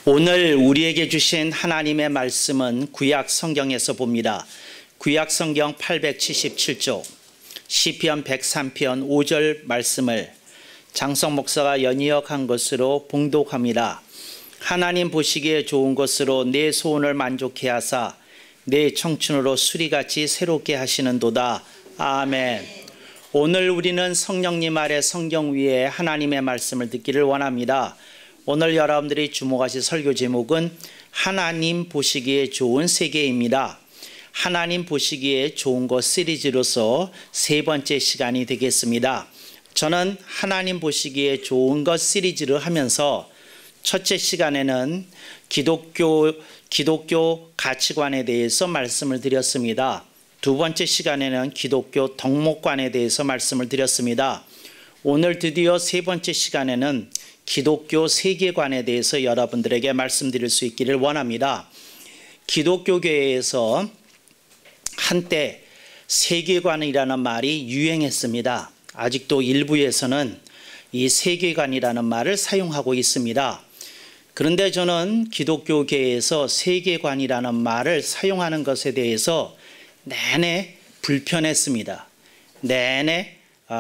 오늘 우리에게 주신 하나님의 말씀은 구약 성경에서 봅니다. 구약 성경 877쪽 시편 103편 5절 말씀을 장성 목사가 연이어간 것으로 봉독합니다. 하나님 보시기에 좋은 것으로 내 소원을 만족해 하사 내 청춘으로 수리같이 새롭게 하시는도다. 아멘. 오늘 우리는 성령님 아래 성경 위에 하나님의 말씀을 듣기를 원합니다. 오늘 여러분들이 주목하실 설교 제목은 하나님 보시기에 좋은 세계입니다. 하나님 보시기에 좋은 것 시리즈로서 세 번째 시간이 되겠습니다. 저는 하나님 보시기에 좋은 것 시리즈를 하면서 첫째 시간에는 기독교 가치관에 대해서 말씀을 드렸습니다. 두 번째 시간에는 기독교 덕목관에 대해서 말씀을 드렸습니다. 오늘 드디어 세 번째 시간에는 기독교 세계관에 대해서 여러분들에게 말씀드릴 수 있기를 원합니다. 기독교계에서 한때 세계관이라는 말이 유행했습니다. 아직도 일부에서는 이 세계관이라는 말을 사용하고 있습니다. 그런데 저는 기독교계에서 세계관이라는 말을 사용하는 것에 대해서 내내 불편했습니다. 내내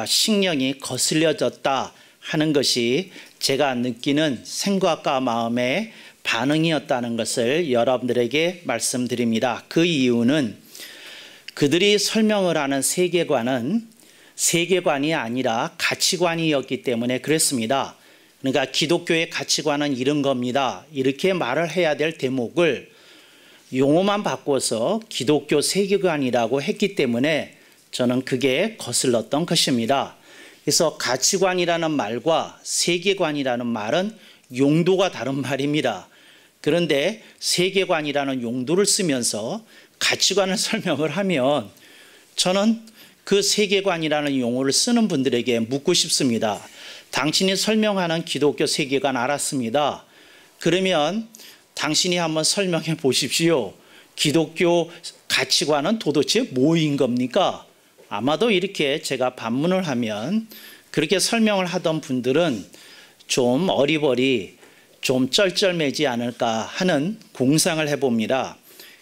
신경이 거슬려졌다 하는 것이 제가 느끼는 생각과 마음의 반응이었다는 것을 여러분들에게 말씀드립니다. 그 이유는 그들이 설명을 하는 세계관은 세계관이 아니라 가치관이었기 때문에 그랬습니다. 그러니까 기독교의 가치관은 이런 겁니다. 이렇게 말을 해야 될 대목을 용어만 바꿔서 기독교 세계관이라고 했기 때문에 저는 그게 거슬렀던 것입니다. 그래서 가치관이라는 말과 세계관이라는 말은 용도가 다른 말입니다. 그런데 세계관이라는 용도를 쓰면서 가치관을 설명을 하면 저는 그 세계관이라는 용어를 쓰는 분들에게 묻고 싶습니다. 당신이 설명하는 기독교 세계관 알았습니다. 그러면 당신이 한번 설명해 보십시오. 기독교 가치관은 도대체 뭐인 겁니까? 아마도 이렇게 제가 반문을 하면 그렇게 설명을 하던 분들은 좀 어리버리 좀 쩔쩔매지 않을까 하는 공상을 해봅니다.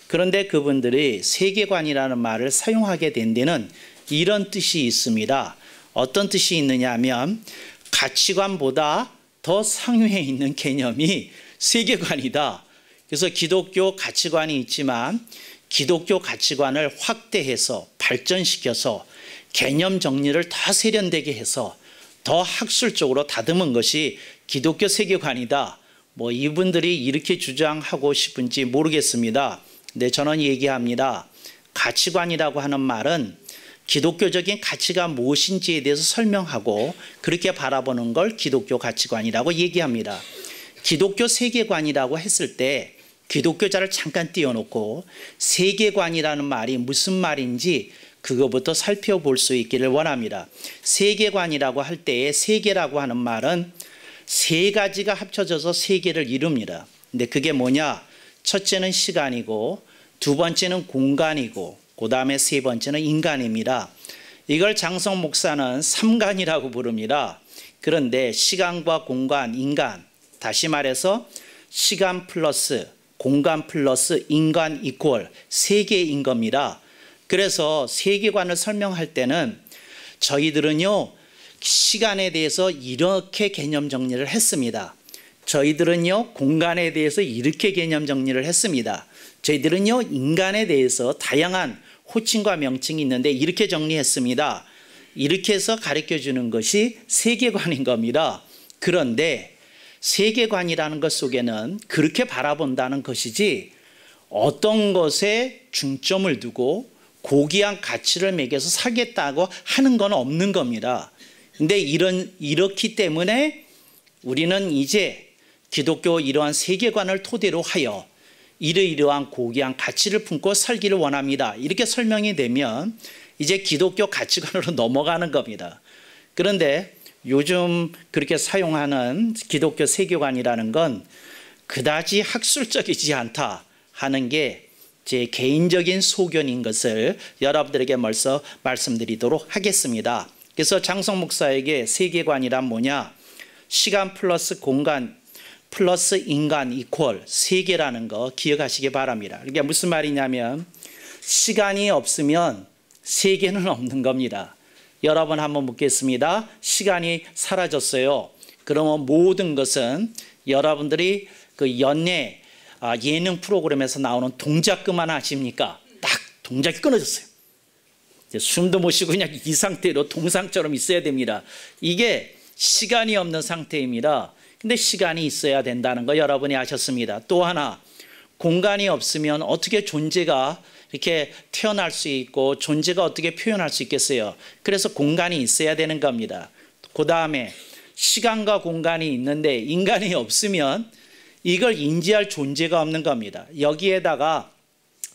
그런데 그분들이 세계관이라는 말을 사용하게 된 데는 이런 뜻이 있습니다. 어떤 뜻이 있느냐 하면 가치관보다 더 상위에 있는 개념이 세계관이다. 그래서 기독교 가치관이 있지만 기독교 가치관을 확대해서 발전시켜서 개념 정리를 더 세련되게 해서 더 학술적으로 다듬은 것이 기독교 세계관이다. 이분들이 이렇게 주장하고 싶은지 모르겠습니다. 근데 저는 얘기합니다. 가치관이라고 하는 말은 기독교적인 가치가 무엇인지에 대해서 설명하고 그렇게 바라보는 걸 기독교 가치관이라고 얘기합니다. 기독교 세계관이라고 했을 때 기독교자를 잠깐 띄워놓고 세계관이라는 말이 무슨 말인지 그거부터 살펴볼 수 있기를 원합니다. 세계관이라고 할 때에 세계라고 하는 말은 세 가지가 합쳐져서 세계를 이룹니다. 근데 그게 뭐냐? 첫째는 시간이고 두 번째는 공간이고 그 다음에 세 번째는 인간입니다. 이걸 장성 목사는 삼간이라고 부릅니다. 그런데 시간과 공간, 인간, 다시 말해서 시간 플러스 공간 플러스 인간 이퀄 세계인 겁니다. 그래서 세계관을 설명할 때는 저희들은요 시간에 대해서 이렇게 개념 정리를 했습니다. 저희들은요 공간에 대해서 이렇게 개념 정리를 했습니다. 저희들은요 인간에 대해서 다양한 호칭과 명칭이 있는데 이렇게 정리했습니다. 이렇게 해서 가르쳐 주는 것이 세계관인 겁니다. 그런데 세계관이라는 것 속에는 그렇게 바라본다는 것이지 어떤 것에 중점을 두고 고귀한 가치를 매겨서 살겠다고 하는 건 없는 겁니다. 근데 이렇기 때문에 우리는 이제 기독교 이러한 세계관을 토대로 하여 이러이러한 고귀한 가치를 품고 살기를 원합니다. 이렇게 설명이 되면 이제 기독교 가치관으로 넘어가는 겁니다. 그런데 요즘 그렇게 사용하는 기독교 세계관이라는 건 그다지 학술적이지 않다 하는 게 제 개인적인 소견인 것을 여러분들에게 벌써 말씀드리도록 하겠습니다. 그래서 장성 목사에게 세계관이란 뭐냐? 시간 플러스 공간 플러스 인간 이퀄 세계라는 거 기억하시기 바랍니다. 이게 무슨 말이냐면 시간이 없으면 세계는 없는 겁니다. 여러분 한번 묻겠습니다. 시간이 사라졌어요. 그러면 모든 것은 여러분들이 그 예능 프로그램에서 나오는 동작 그만하십니까? 딱 동작이 끊어졌어요. 숨도 못 쉬고 그냥 이 상태로 동상처럼 있어야 됩니다. 이게 시간이 없는 상태입니다. 근데 시간이 있어야 된다는 거 여러분이 아셨습니다. 또 하나, 공간이 없으면 어떻게 존재가 이렇게 태어날 수 있고 존재가 어떻게 표현할 수 있겠어요? 그래서 공간이 있어야 되는 겁니다. 그 다음에 시간과 공간이 있는데 인간이 없으면 이걸 인지할 존재가 없는 겁니다. 여기에다가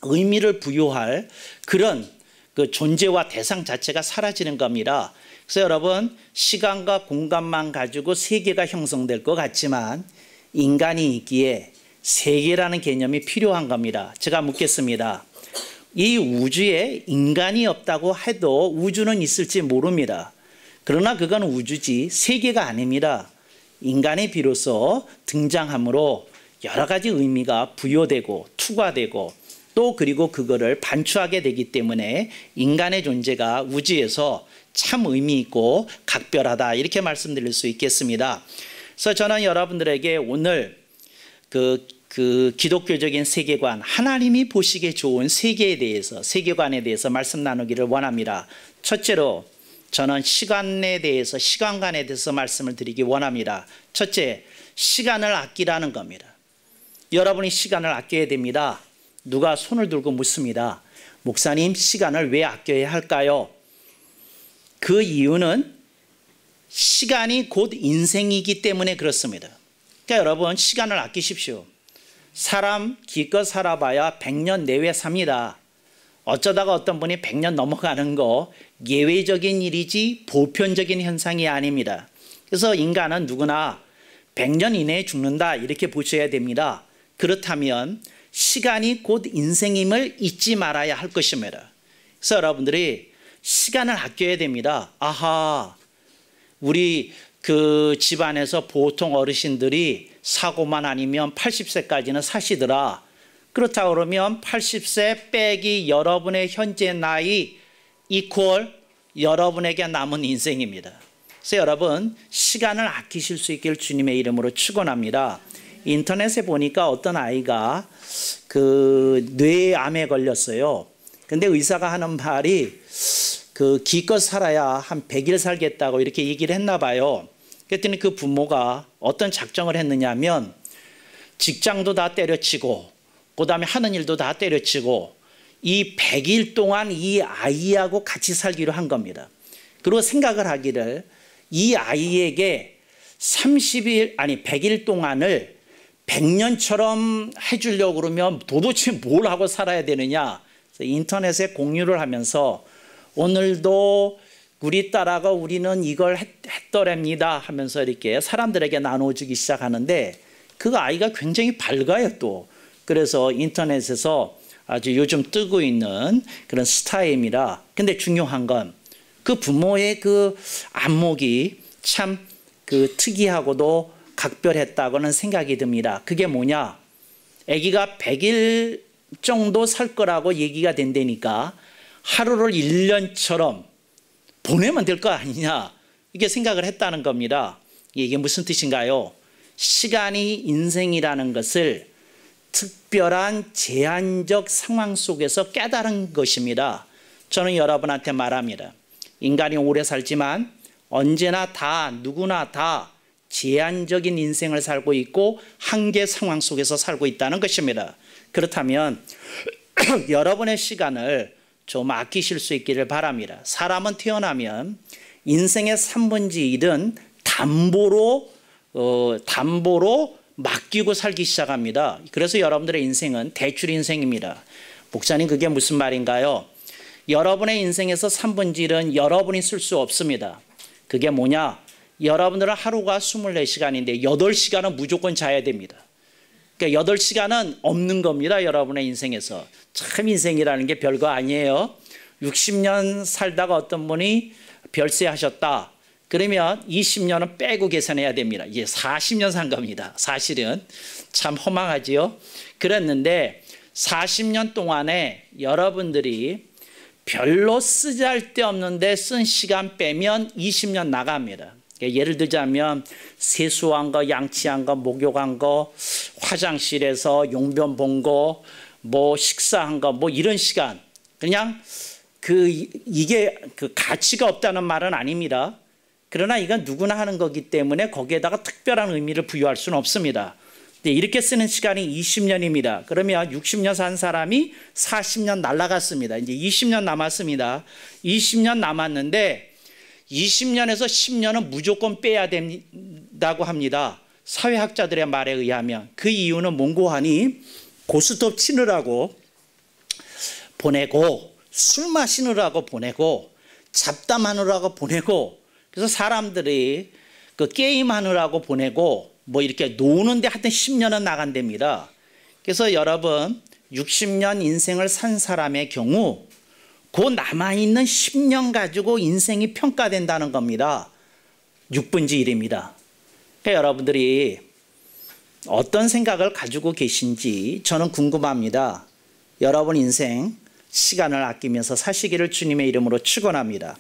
의미를 부여할 그런 그 존재와 대상 자체가 사라지는 겁니다. 그래서 여러분, 시간과 공간만 가지고 세계가 형성될 것 같지만 인간이 있기에 세계라는 개념이 필요한 겁니다. 제가 묻겠습니다. 이 우주에 인간이 없다고 해도 우주는 있을지 모릅니다. 그러나 그건 우주지 세계가 아닙니다. 인간이 비로소 등장함으로 여러 가지 의미가 부여되고 투과되고 또 그리고 그거를 반추하게 되기 때문에 인간의 존재가 우주에서 참 의미 있고 각별하다 이렇게 말씀드릴 수 있겠습니다. 그래서 저는 여러분들에게 오늘 그 기독교적인 세계관, 하나님이 보시기에 좋은 세계에 대해서, 세계관에 대해서 말씀 나누기를 원합니다. 첫째로 저는 시간에 대해서, 시간관에 대해서 말씀을 드리기 원합니다. 첫째, 시간을 아끼라는 겁니다. 여러분이 시간을 아껴야 됩니다. 누가 손을 들고 묻습니다. 목사님, 시간을 왜 아껴야 할까요? 그 이유는 시간이 곧 인생이기 때문에 그렇습니다. 그러니까 여러분, 시간을 아끼십시오. 사람 기껏 살아봐야 100년 내외 삽니다. 어쩌다가 어떤 분이 100년 넘어가는 거 예외적인 일이지 보편적인 현상이 아닙니다. 그래서 인간은 누구나 100년 이내에 죽는다 이렇게 보셔야 됩니다. 그렇다면 시간이 곧 인생임을 잊지 말아야 할 것입니다. 그래서 여러분들이 시간을 아껴야 됩니다. 아하, 우리 그 집안에서 보통 어르신들이 사고만 아니면 80세까지는 사시더라. 그렇다고 그러면 80세 빼기 여러분의 현재 나이 이퀄 여러분에게 남은 인생입니다. 그래서 여러분, 시간을 아끼실 수 있기를 주님의 이름으로 축원합니다. 인터넷에 보니까 어떤 아이가 그 뇌암에 걸렸어요. 근데 의사가 하는 말이 그 기껏 살아야 한 100일 살겠다고 이렇게 얘기를 했나 봐요. 그랬더니 그 부모가 어떤 작정을 했느냐 하면 직장도 다 때려치고 그 다음에 하는 일도 다 때려치고 이 100일 동안 이 아이하고 같이 살기로 한 겁니다. 그리고 생각을 하기를 이 아이에게 100일 동안을 100년처럼 해주려고 그러면 도대체 뭘 하고 살아야 되느냐. 인터넷에 공유를 하면서 오늘도 우리 딸아가 우리는 이걸 했더랍니다 하면서 이렇게 사람들에게 나눠주기 시작하는데 그 아이가 굉장히 밝아요 또. 그래서 인터넷에서 아주 요즘 뜨고 있는 그런 스타입니다. 근데 중요한 건 그 부모의 그 안목이 참 그 특이하고도 각별했다고는 생각이 듭니다. 그게 뭐냐? 아기가 100일 정도 살 거라고 얘기가 된다니까 하루를 1년처럼 보내면 될 거 아니냐 이렇게 생각을 했다는 겁니다. 이게 무슨 뜻인가요? 시간이 인생이라는 것을 특별한 제한적 상황 속에서 깨달은 것입니다. 저는 여러분한테 말합니다. 인간이 오래 살지만 언제나 다 누구나 다 제한적인 인생을 살고 있고 한계 상황 속에서 살고 있다는 것입니다. 그렇다면 여러분의 시간을 좀 아끼실 수 있기를 바랍니다. 사람은 태어나면 인생의 3분의 1은 담보로 맡기고 살기 시작합니다. 그래서 여러분들의 인생은 대출 인생입니다. 목사님, 그게 무슨 말인가요? 여러분의 인생에서 3분의 1은 여러분이 쓸 수 없습니다. 그게 뭐냐? 여러분들은 하루가 24시간인데 8시간은 무조건 자야 됩니다. 그러니까 8시간은 없는 겁니다. 여러분의 인생에서. 참 인생이라는 게 별거 아니에요. 60년 살다가 어떤 분이 별세하셨다. 그러면 20년은 빼고 계산해야 됩니다. 이제 40년 산 겁니다. 사실은 참 허망하지요. 그랬는데 40년 동안에 여러분들이 별로 쓰잘데없는데 쓴 시간 빼면 20년 나갑니다. 예를 들자면 세수한 거, 양치한 거, 목욕한 거, 화장실에서 용변 본 거, 뭐 식사한 거, 뭐 이런 시간. 그냥 이게 가치가 없다는 말은 아닙니다. 그러나 이건 누구나 하는 거기 때문에 거기에다가 특별한 의미를 부여할 수는 없습니다. 이렇게 쓰는 시간이 20년입니다. 그러면 60년 산 사람이 40년 날아갔습니다. 이제 20년 남았습니다. 20년 남았는데 20년에서 10년은 무조건 빼야 된다고 합니다. 사회학자들의 말에 의하면. 그 이유는 몽고하니 고스톱 치느라고 보내고 술 마시느라고 보내고 잡담하느라고 보내고 그래서 사람들이 그 게임하느라고 보내고 뭐 이렇게 노는데 하여튼 10년은 나간답니다. 그래서 여러분 60년 인생을 산 사람의 경우 그 남아있는 10년 가지고 인생이 평가된다는 겁니다. 6분의 1입니다. 그러니까 여러분들이 어떤 생각을 가지고 계신지 저는 궁금합니다. 여러분 인생 시간을 아끼면서 사시기를 주님의 이름으로 축원합니다.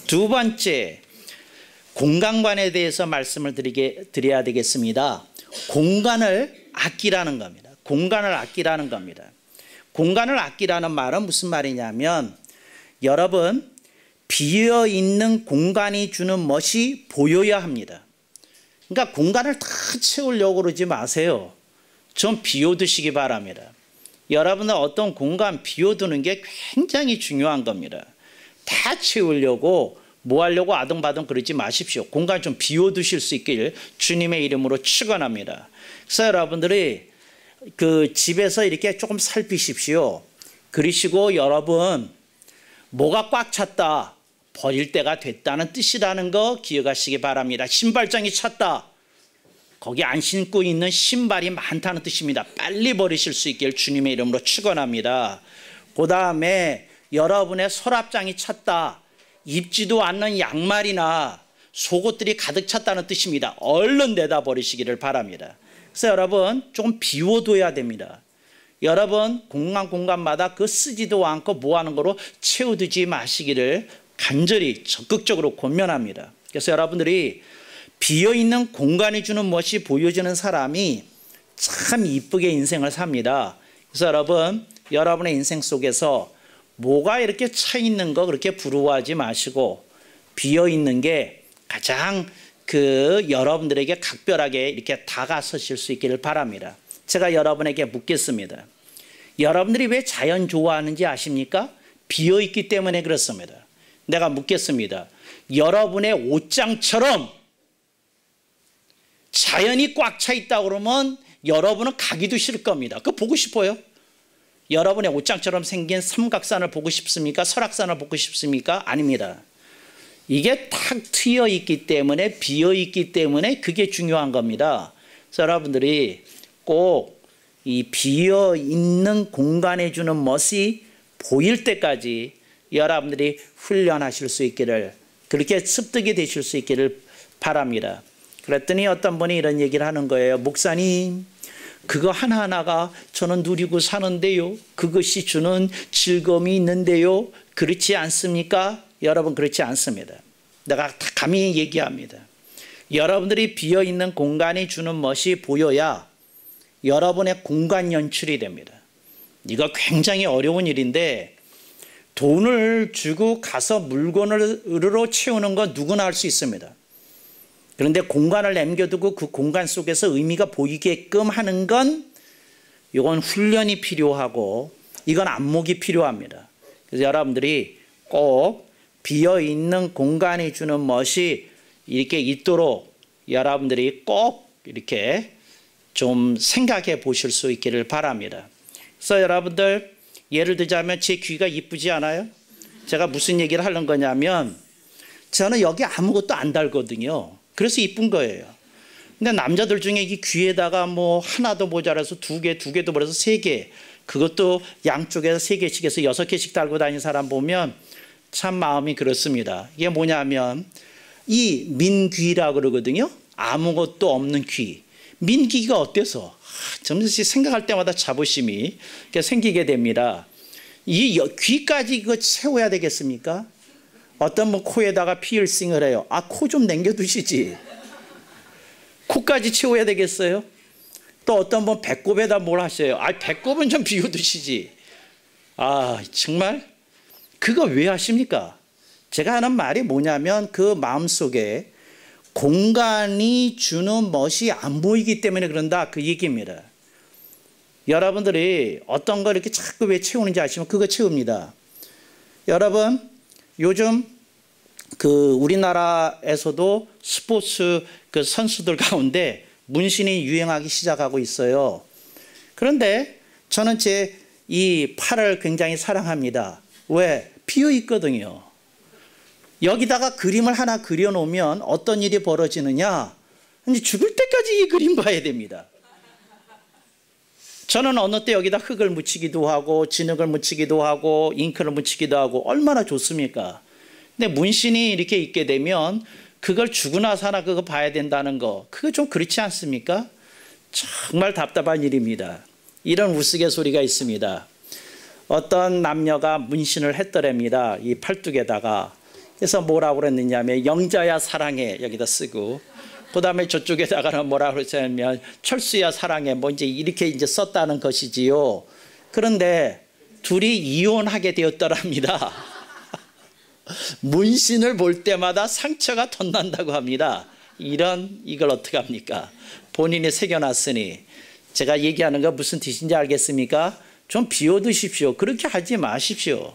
두 번째, 공간관에 대해서 말씀을 드려야 되겠습니다. 공간을 아끼라는 겁니다. 공간을 아끼라는 겁니다. 공간을 아끼라는 말은 무슨 말이냐면 여러분 비어있는 공간이 주는 멋이 보여야 합니다. 그러니까 공간을 다 채우려고 그러지 마세요. 좀 비워두시기 바랍니다. 여러분은 어떤 공간 비워두는 게 굉장히 중요한 겁니다. 다 채우려고 뭐 하려고 아등바등 그러지 마십시오. 공간 좀 비워두실 수 있길 주님의 이름으로 축원합니다. 그래서 여러분들이 그 집에서 이렇게 조금 살피십시오. 그러시고 여러분 뭐가 꽉 찼다. 버릴 때가 됐다는 뜻이라는 거 기억하시기 바랍니다. 신발장이 찼다. 거기 안 신고 있는 신발이 많다는 뜻입니다. 빨리 버리실 수 있길 주님의 이름으로 축원합니다. 그 다음에 여러분의 서랍장이 찼다. 입지도 않는 양말이나 속옷들이 가득 찼다는 뜻입니다. 얼른 내다 버리시기를 바랍니다. 그래서 여러분 조금 비워둬야 됩니다. 여러분 공간마다 그 쓰지도 않고 뭐하는 거로 채워두지 마시기를 간절히 적극적으로 권면합니다. 그래서 여러분들이 비어있는 공간이 주는 멋이 보여지는 사람이 참 이쁘게 인생을 삽니다. 그래서 여러분 여러분의 인생 속에서 뭐가 이렇게 차 있는 거 그렇게 부러워하지 마시고 비어있는 게 가장 여러분들에게 각별하게 이렇게 다가서실 수 있기를 바랍니다. 제가 여러분에게 묻겠습니다. 여러분들이 왜 자연 좋아하는지 아십니까? 비어있기 때문에 그렇습니다. 내가 묻겠습니다. 여러분의 옷장처럼 자연이 꽉 차 있다 그러면 여러분은 가기도 싫을 겁니다. 그거 보고 싶어요? 여러분의 옷장처럼 생긴 삼각산을 보고 싶습니까? 설악산을 보고 싶습니까? 아닙니다. 이게 탁 트여 있기 때문에 비어 있기 때문에 그게 중요한 겁니다. 그래서 여러분들이 꼭 이 비어 있는 공간에 주는 멋이 보일 때까지 여러분들이 훈련하실 수 있기를 그렇게 습득이 되실 수 있기를 바랍니다. 그랬더니 어떤 분이 이런 얘기를 하는 거예요. 목사님 그거 하나하나가 저는 누리고 사는데요. 그것이 주는 즐거움이 있는데요. 그렇지 않습니까? 여러분 그렇지 않습니다. 내가 다 감히 얘기합니다. 여러분들이 비어있는 공간이 주는 멋이 보여야 여러분의 공간 연출이 됩니다. 이거 굉장히 어려운 일인데 돈을 주고 가서 물건으로 채우는 건 누구나 할 수 있습니다. 그런데 공간을 남겨두고 그 공간 속에서 의미가 보이게끔 하는 건 이건 훈련이 필요하고 이건 안목이 필요합니다. 그래서 여러분들이 꼭 비어있는 공간이 주는 멋이 이렇게 있도록 여러분들이 꼭 이렇게 좀 생각해 보실 수 있기를 바랍니다. 그래서 여러분들 예를 들자면 제 귀가 이쁘지 않아요? 제가 무슨 얘기를 하는 거냐면 저는 여기 아무것도 안 달거든요. 그래서 이쁜 거예요. 근데 남자들 중에 이 귀에다가 뭐 하나도 모자라서 두 개도 모자라서 3개 그것도 양쪽에서 3개씩 해서 6개씩 달고 다니는 사람 보면 참 마음이 그렇습니다. 이게 뭐냐면 이 민귀라고 그러거든요. 아무것도 없는 귀. 민귀가 어때서? 점점 생각할 때마다 자부심이 생기게 됩니다. 이 귀까지 이거 채워야 되겠습니까? 어떤 분 코에다가 피어싱을 해요. 코 좀 남겨두시지. 코까지 채워야 되겠어요? 또 어떤 분 배꼽에다 뭘 하셔요. 배꼽은 좀 비워두시지. 정말 그거 왜 하십니까? 제가 하는 말이 뭐냐면 그 마음속에 공간이 주는 멋이 안 보이기 때문에 그런다, 그 얘기입니다. 여러분들이 어떤 거 이렇게 자꾸 왜 채우는지 아시면 그거 채웁니다. 여러분, 요즘 우리나라에서도 스포츠 선수들 가운데 문신이 유행하기 시작하고 있어요. 그런데 저는 제 이 팔을 굉장히 사랑합니다. 왜? 비어 있거든요. 여기다가 그림을 하나 그려놓으면 어떤 일이 벌어지느냐? 이제 죽을 때까지 이 그림 봐야 됩니다. 저는 어느 때 여기다 흙을 묻히기도 하고 진흙을 묻히기도 하고 잉크를 묻히기도 하고 얼마나 좋습니까? 근데 문신이 이렇게 있게 되면 그걸 죽으나 사나 그거 봐야 된다는 거, 그거 좀 그렇지 않습니까? 정말 답답한 일입니다. 이런 우스갯소리가 있습니다. 어떤 남녀가 문신을 했더랍니다. 이 팔뚝에다가. 그래서 뭐라고 그랬느냐면 영자야 사랑해 여기다 쓰고, 그 다음에 저쪽에다가는 뭐라고 그랬냐면 철수야 사랑해 뭐 이렇게 썼다는 것이지요. 그런데 둘이 이혼하게 되었더랍니다. 문신을 볼 때마다 상처가 덧난다고 합니다. 이걸 어떻게 합니까? 본인이 새겨놨으니. 제가 얘기하는 거 무슨 뜻인지 알겠습니까? 좀 비워두십시오. 그렇게 하지 마십시오.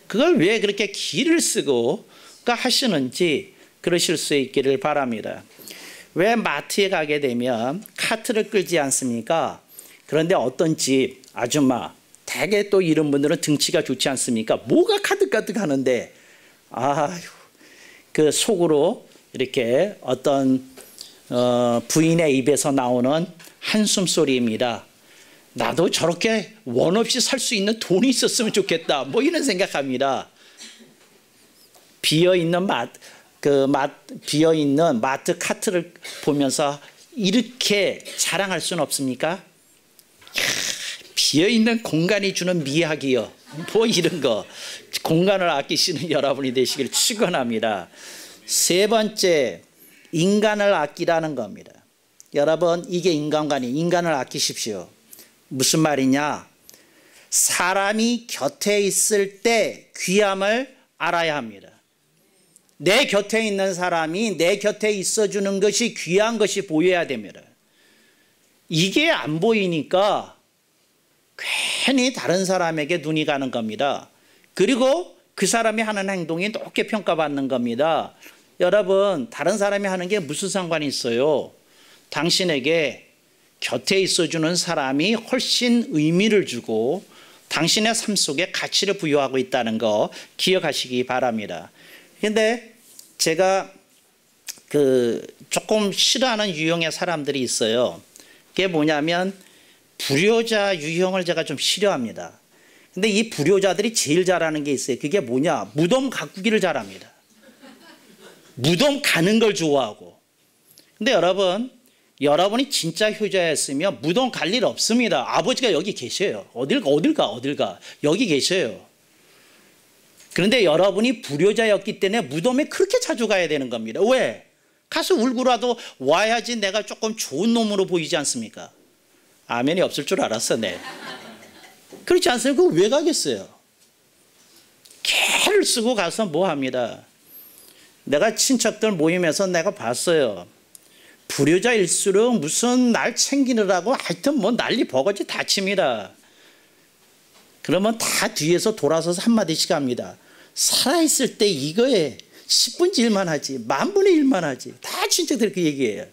그걸 왜 그렇게 기를 쓰고 하시는지 그러실 수 있기를 바랍니다. 왜 마트에 가게 되면 카트를 끌지 않습니까? 그런데 어떤 집 아줌마, 대개 또 이런 분들은 등치가 좋지 않습니까? 뭐가 가득가득 하는데 그 속으로 이렇게 어떤 부인의 입에서 나오는 한숨 소리입니다. 나도 저렇게 원 없이 살 수 있는 돈이 있었으면 좋겠다. 뭐 이런 생각합니다. 비어있는 마트 카트를 보면서 이렇게 자랑할 수는 없습니까? 비어있는 공간이 주는 미학이요. 뭐 이런 거. 공간을 아끼시는 여러분이 되시길 축원합니다. 세 번째, 인간을 아끼라는 겁니다. 여러분, 이게 인간을 아끼십시오. 무슨 말이냐? 사람이 곁에 있을 때 귀함을 알아야 합니다. 내 곁에 있는 사람이 내 곁에 있어주는 것이 귀한 것이 보여야 됩니다. 이게 안 보이니까 괜히 다른 사람에게 눈이 가는 겁니다. 그리고 그 사람이 하는 행동이 높게 평가받는 겁니다. 여러분, 다른 사람이 하는 게 무슨 상관이 있어요? 당신에게 곁에 있어주는 사람이 훨씬 의미를 주고 당신의 삶 속에 가치를 부여하고 있다는 거 기억하시기 바랍니다. 그런데 제가 조금 싫어하는 유형의 사람들이 있어요. 그게 뭐냐면 불효자 유형을 제가 좀 싫어합니다. 근데 이 불효자들이 제일 잘하는 게 있어요. 그게 뭐냐? 무덤 가꾸기를 잘합니다. 무덤 가는 걸 좋아하고. 근데 여러분이 진짜 효자였으면 무덤 갈 일 없습니다. 아버지가 여기 계셔요. 어딜 가. 여기 계셔요. 그런데 여러분이 불효자였기 때문에 무덤에 그렇게 자주 가야 되는 겁니다. 왜? 가서 울고라도 와야지 내가 조금 좋은 놈으로 보이지 않습니까? 아멘이 없을 줄 알았어, 네. 그렇지 않습니까? 그거 왜 가겠어요? 개를 쓰고 가서 뭐 합니다. 내가 친척들 모임에서 내가 봤어요. 불효자일수록 무슨 날 챙기느라고 하여튼 뭐 난리 버거지 다 칩니다. 그러면 다 뒤에서 돌아서서 한마디씩 합니다. 살아있을 때 이거에 10분의 1만 하지, 10,000분의 1만 하지. 다 친척들이 그 얘기예요.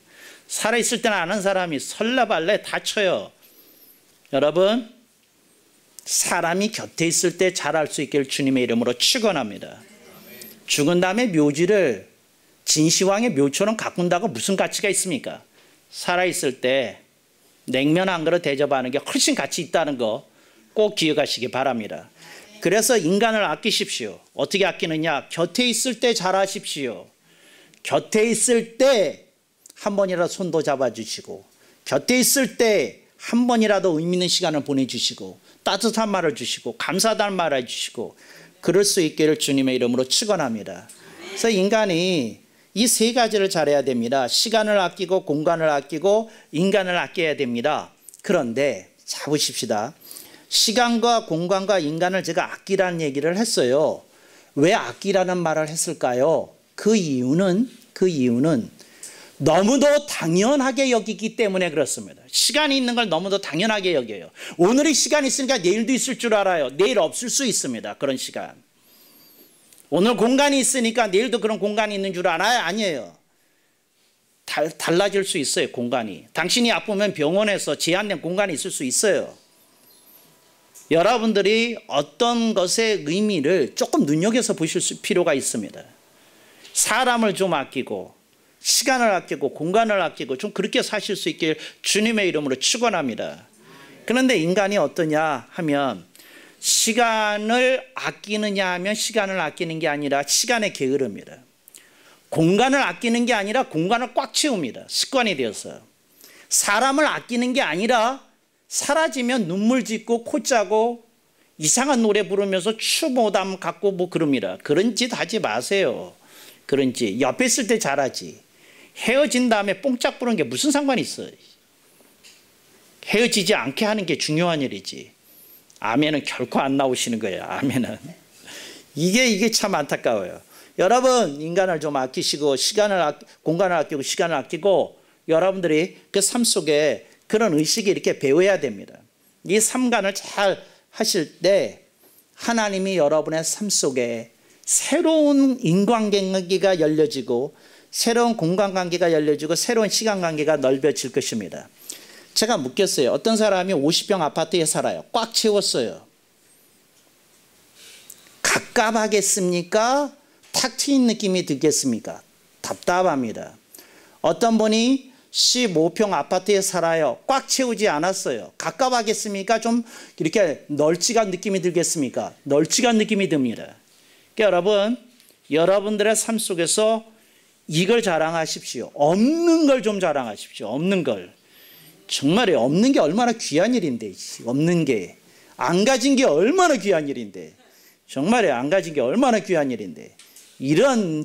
살아있을 때는 아는 사람이 설레발레 다 쳐요. 여러분, 사람이 곁에 있을 때 잘할 수 있기를 주님의 이름으로 축원합니다. 죽은 다음에 묘지를 진시황의 묘처럼 가꾼다고 무슨 가치가 있습니까? 살아있을 때 냉면 한 그릇 대접하는 게 훨씬 가치 있다는 거 꼭 기억하시기 바랍니다. 그래서 인간을 아끼십시오. 어떻게 아끼느냐? 곁에 있을 때 잘하십시오. 곁에 있을 때 한 번이라도 손도 잡아주시고, 곁에 있을 때 한 번이라도 의미 있는 시간을 보내주시고, 따뜻한 말을 주시고, 감사하다는 말을 해주시고, 그럴 수 있기를 주님의 이름으로 축원합니다. 그래서 인간이 이 세 가지를 잘해야 됩니다. 시간을 아끼고, 공간을 아끼고, 인간을 아껴야 됩니다. 그런데 자 보십시다. 시간과 공간과 인간을 제가 아끼라는 얘기를 했어요. 왜 아끼라는 말을 했을까요? 그 이유는 너무도 당연하게 여기기 때문에 그렇습니다. 시간이 있는 걸 너무도 당연하게 여겨요. 오늘이 시간이 있으니까 내일도 있을 줄 알아요. 내일 없을 수 있습니다. 그런 시간. 오늘 공간이 있으니까 내일도 그런 공간이 있는 줄 알아요? 아니에요. 달라질 수 있어요. 공간이. 당신이 아프면 병원에서 제한된 공간이 있을 수 있어요. 여러분들이 어떤 것의 의미를 조금 눈여겨서 보실 필요가 있습니다. 사람을 좀 아끼고, 시간을 아끼고, 공간을 아끼고, 좀 그렇게 사실 수 있길 주님의 이름으로 축원합니다. 그런데 인간이 어떠냐 하면, 시간을 아끼느냐 하면 시간을 아끼는 게 아니라 시간에 게으릅니다. 공간을 아끼는 게 아니라 공간을 꽉 채웁니다. 습관이 되어서. 사람을 아끼는 게 아니라 사라지면 눈물 짓고 코 짜고 이상한 노래 부르면서 추모담 갖고 뭐 그럽니다. 그런 짓 하지 마세요. 그런 짓. 옆에 있을 때 잘하지. 헤어진 다음에 뽕짝 부르는 게 무슨 상관이 있어요. 헤어지지 않게 하는 게 중요한 일이지. 아멘은 결코 안 나오시는 거예요. 아멘은. 이게 참 안타까워요. 여러분, 인간을 좀 아끼시고, 공간을 아끼고, 시간을 아끼고, 여러분들이 그 삶 속에 그런 의식이 이렇게 배워야 됩니다. 이 삼간을 잘 하실 때 하나님이 여러분의 삶 속에 새로운 인간관계가 열려지고, 새로운 공간관계가 열려지고, 새로운 시간관계가 넓어질 것입니다. 제가 묻겠어요. 어떤 사람이 50평 아파트에 살아요. 꽉 채웠어요. 갑갑하겠습니까? 탁 트인 느낌이 들겠습니까? 답답합니다. 어떤 분이 15평 아파트에 살아요. 꽉 채우지 않았어요. 갑갑하겠습니까? 좀 이렇게 널찍한 느낌이 들겠습니까? 널찍한 느낌이 듭니다. 그러니까 여러분, 여러분들의 삶 속에서 이걸 자랑하십시오. 없는 걸 좀 자랑하십시오. 없는 걸. 정말요. 없는 게 얼마나 귀한 일인데. 없는 게. 안 가진 게 얼마나 귀한 일인데. 정말요. 안 가진 게 얼마나 귀한 일인데. 이런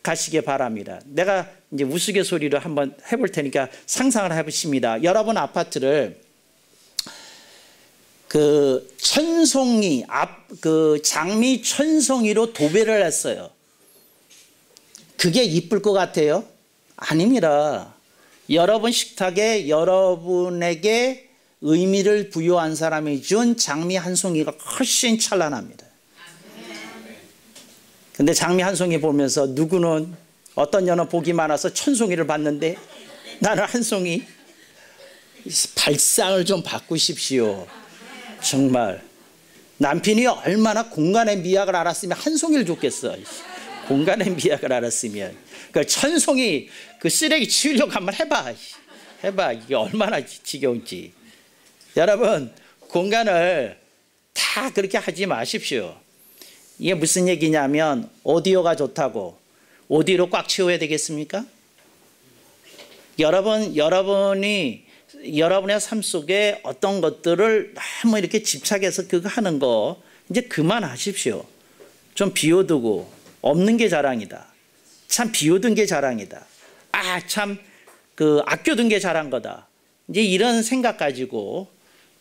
가시길 바랍니다. 내가 이제 우스갯소리를 한번 해볼 테니까 상상을 해보십니다. 여러분 아파트를 그 천송이 장미 천송이로 도배를 했어요. 그게 이쁠 것 같아요? 아닙니다. 여러분 식탁에 여러분에게 의미를 부여한 사람이 준 장미 한 송이가 훨씬 찬란합니다. 근데 장미 한 송이 보면서 누구는 어떤 년은 복이 많아서 천송이를 봤는데 나는 한 송이. 발상을 좀 바꾸십시오. 정말 남편이 얼마나 공간의 미학을 알았으면 한 송이를 줬겠어. 공간의 미학을 알았으면. 그 천송이 그 쓰레기 치우려고 한번 해봐. 이게 얼마나 지겨운지. 여러분, 공간을 다 그렇게 하지 마십시오. 이게 무슨 얘기냐면, 오디오가 좋다고 오디오로 꽉 채워야 되겠습니까? 여러분이 여러분의 삶 속에 어떤 것들을 너무 이렇게 집착해서 그거 하는 거 이제 그만하십시오. 좀 비워두고, 없는 게 자랑이다. 참 비워둔 게 자랑이다. 참 아껴둔 게 자랑 거다. 이제 이런 생각 가지고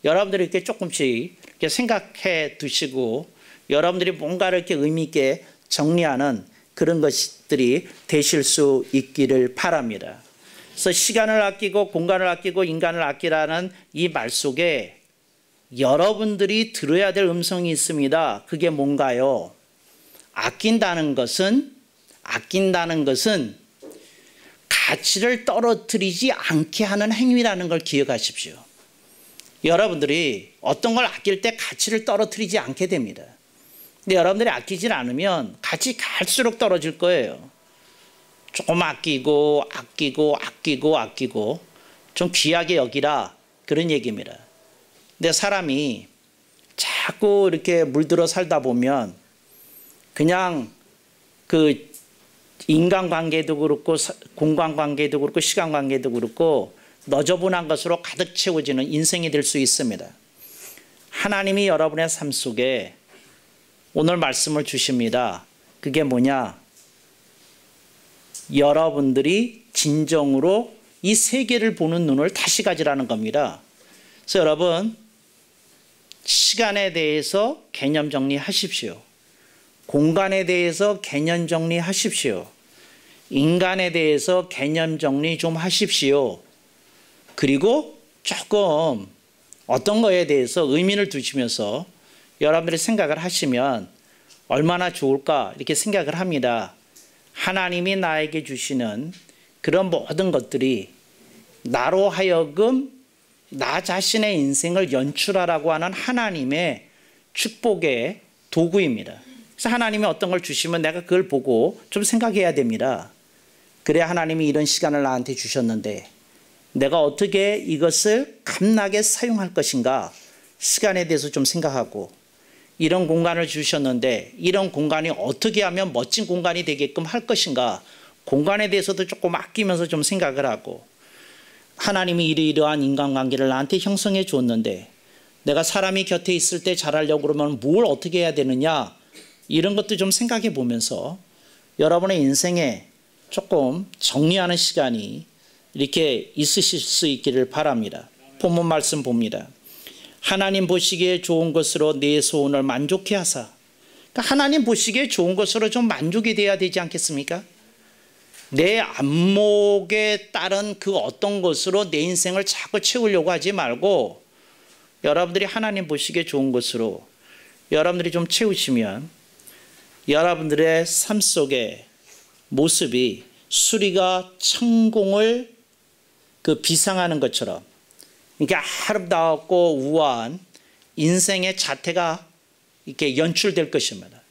여러분들이 이렇게 조금씩 이렇게 생각해 두시고, 여러분들이 뭔가를 이렇게 의미 있게 정리하는 그런 것들이 되실 수 있기를 바랍니다. 그래서 시간을 아끼고, 공간을 아끼고, 인간을 아끼라는 이 말 속에 여러분들이 들어야 될 음성이 있습니다. 그게 뭔가요? 아낀다는 것은 가치를 떨어뜨리지 않게 하는 행위라는 걸 기억하십시오. 여러분들이 어떤 걸 아낄 때 가치를 떨어뜨리지 않게 됩니다. 근데 여러분들이 아끼질 않으면 가치 갈수록 떨어질 거예요. 조금 아끼고 좀 귀하게 여기라, 그런 얘기입니다. 근데 사람이 자꾸 이렇게 물들어 살다 보면 그냥 인간관계도 그렇고 공간관계도 그렇고 시간관계도 그렇고 너저분한 것으로 가득 채워지는 인생이 될 수 있습니다. 하나님이 여러분의 삶 속에 오늘 말씀을 주십니다. 그게 뭐냐? 여러분들이 진정으로 이 세계를 보는 눈을 다시 가지라는 겁니다. 그래서 여러분, 시간에 대해서 개념 정리하십시오. 공간에 대해서 개념 정리하십시오. 인간에 대해서 개념 정리 좀 하십시오. 그리고 조금 어떤 거에 대해서 의미를 두시면서 여러분들이 생각을 하시면 얼마나 좋을까 이렇게 생각을 합니다. 하나님이 나에게 주시는 그런 모든 것들이 나로 하여금 나 자신의 인생을 연출하라고 하는 하나님의 축복의 도구입니다. 그래서 하나님이 어떤 걸 주시면 내가 그걸 보고 좀 생각해야 됩니다. 그래야 하나님이 이런 시간을 나한테 주셨는데 내가 어떻게 이것을 감나게 사용할 것인가, 시간에 대해서 좀 생각하고, 이런 공간을 주셨는데 이런 공간이 어떻게 하면 멋진 공간이 되게끔 할 것인가, 공간에 대해서도 조금 아끼면서 좀 생각을 하고, 하나님이 이러한 인간관계를 나한테 형성해 줬는데 내가 사람이 곁에 있을 때 잘하려고 그러면 뭘 어떻게 해야 되느냐, 이런 것도 좀 생각해 보면서 여러분의 인생에 조금 정리하는 시간이 이렇게 있으실 수 있기를 바랍니다. 본문 말씀 봅니다. 하나님 보시기에 좋은 것으로 내 소원을 만족해 하사. 그러니까 하나님 보시기에 좋은 것으로 좀 만족이 돼야 되지 않겠습니까? 내 안목에 따른 그 어떤 것으로 내 인생을 자꾸 채우려고 하지 말고 여러분들이 하나님 보시기에 좋은 것으로 여러분들이 좀 채우시면 여러분들의 삶 속의 모습이 수리가 천공을 비상하는 것처럼 이렇게 아름다웠고 우아한 인생의 자태가 이렇게 연출될 것입니다.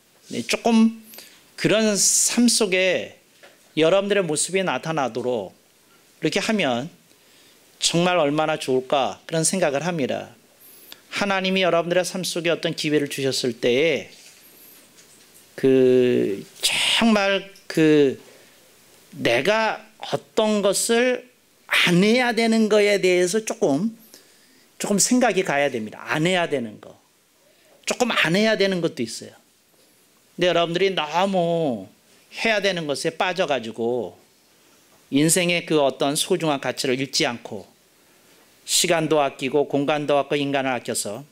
조금 그런 삶 속에 여러분들의 모습이 나타나도록 이렇게 하면 정말 얼마나 좋을까 그런 생각을 합니다. 하나님이 여러분들의 삶 속에 어떤 기회를 주셨을 때에 정말 내가 어떤 것을 안 해야 되는 거에 대해서 조금 생각이 가야 됩니다. 안 해야 되는 거. 조금 안 해야 되는 것도 있어요. 근데 여러분들이 너무 해야 되는 것에 빠져가지고 인생의 그 어떤 소중한 가치를 잃지 않고 시간도 아끼고 공간도 아끼고 인간을 아껴서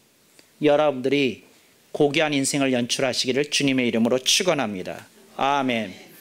여러분들이 고귀한 인생을 연출하시기를 주님의 이름으로 축원합니다. 아멘.